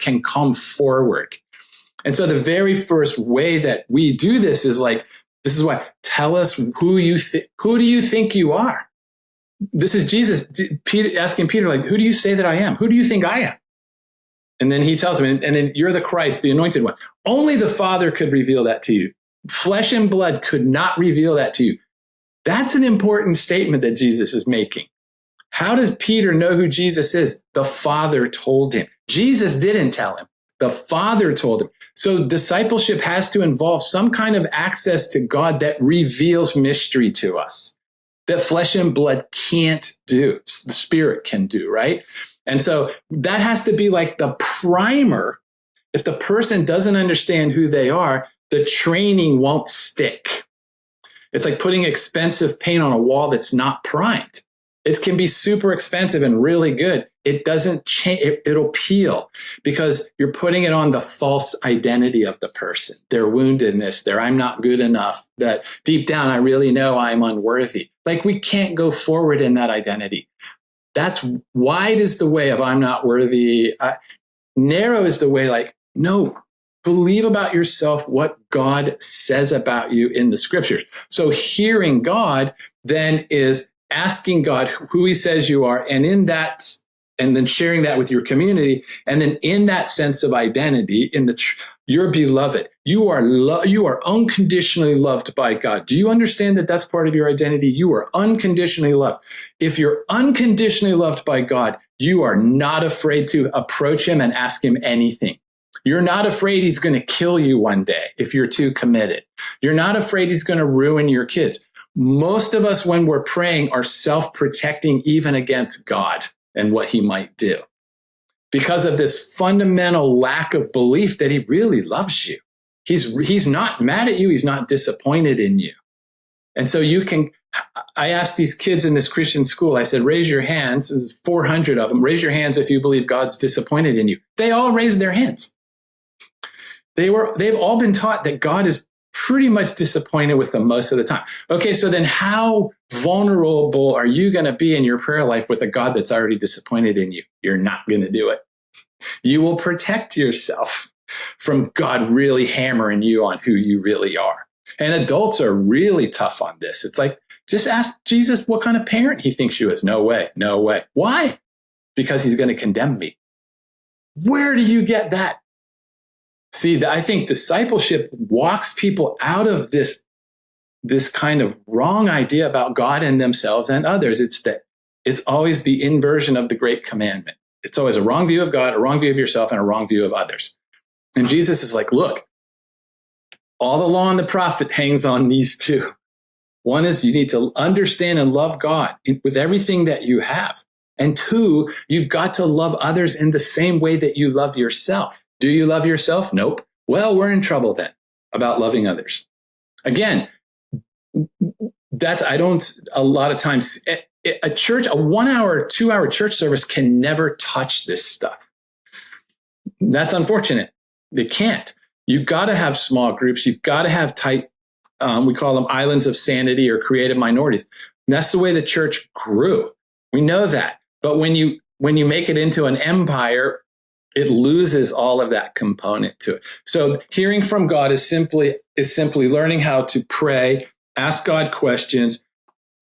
can come forward. And so the very first way that we do this is like, this is why, tell us who do you think you are? This is Jesus Peter, asking Peter, like, who do you say that I am? Who do you think I am? And then he tells him, and then you're the Christ, the anointed one. Only the Father could reveal that to you. Flesh and blood could not reveal that to you. That's an important statement that Jesus is making. How does Peter know who Jesus is? The Father told him. Jesus didn't tell him. The Father told him. So discipleship has to involve some kind of access to God that reveals mystery to us, that flesh and blood can't do, the Spirit can do, right? And so that has to be like the primer. If the person doesn't understand who they are, the training won't stick. It's like putting expensive paint on a wall that's not primed. It can be super expensive and really good. It doesn't change. It'll peel because you're putting it on the false identity of the person, their woundedness, their I'm not good enough, that deep down, I really know I'm unworthy. Like we can't go forward in that identity. That's wide is the way of I'm not worthy. Narrow is the way, like, no, believe about yourself what God says about you in the scriptures. So hearing God then is asking God who he says you are, and in that, and then sharing that with your community. And then in that sense of identity, you're beloved. You are unconditionally loved by God. Do you understand that that's part of your identity? You are unconditionally loved. If you're unconditionally loved by God, you are not afraid to approach him and ask him anything. You're not afraid he's going to kill you one day if you're too committed. You're not afraid he's going to ruin your kids. Most of us, when we're praying, are self-protecting even against God and what he might do because of this fundamental lack of belief that he really loves you. He's not mad at you. He's not disappointed in you. And so I asked these kids in this Christian school, I said, raise your hands. There's 400 of them. Raise your hands if you believe God's disappointed in you. They all raised their hands. They've all been taught that God is pretty much disappointed with them most of the time. Okay, so then how vulnerable are you going to be in your prayer life with a God that's already disappointed in you? You're not going to do it. You will protect yourself from God really hammering you on who you really are. And adults are really tough on this. It's like, just ask Jesus what kind of parent he thinks you is. No way, no way. Why? Because he's going to condemn me. Where do you get that? See, I think discipleship walks people out of this kind of wrong idea about God and themselves and others. It's always the inversion of the great commandment. It's always a wrong view of God, a wrong view of yourself, and a wrong view of others. And Jesus is like, look, all the law and the prophet hangs on these two. One is you need to understand and love God with everything that you have. And two, you've got to love others in the same way that you love yourself. Do you love yourself? Nope. Well, we're in trouble then about loving others. Again, a lot of times, a church, a 1 hour, 2 hour church service can never touch this stuff. That's unfortunate. They can't. You've got to have small groups. You've got to have tight, we call them islands of sanity or creative minorities. And that's the way the church grew. We know that. But when you make it into an empire, it loses all of that component to it. So hearing from God is simply learning how to pray, ask God questions,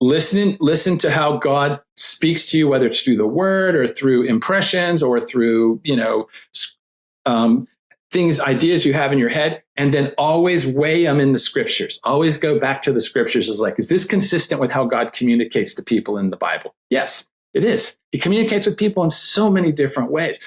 listen to how God speaks to you, whether it's through the word or through impressions or through, things, ideas you have in your head, and then always weigh them in the scriptures. Always go back to the scriptures. Is this consistent with how God communicates to people in the Bible? Yes, it is. He communicates with people in so many different ways.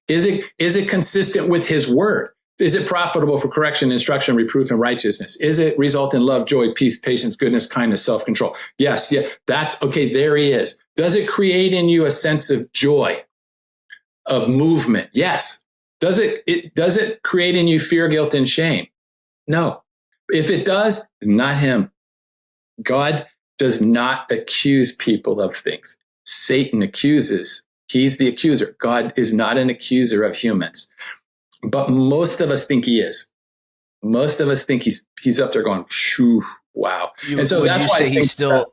Is it consistent with his word? Is it profitable for correction, instruction, reproof, and righteousness? Is it result in love, joy, peace, patience, goodness, kindness, self-control? Yes, yeah, that's okay. There he is. Does it create in you a sense of joy, of movement? Yes. Does it create in you fear, guilt, and shame? No. If it does, not him. God does not accuse people of things. Satan accuses. He's the accuser. God is not an accuser of humans. But most of us think he is. Most of us think he's up there going, shoo, wow. And so that's why he's still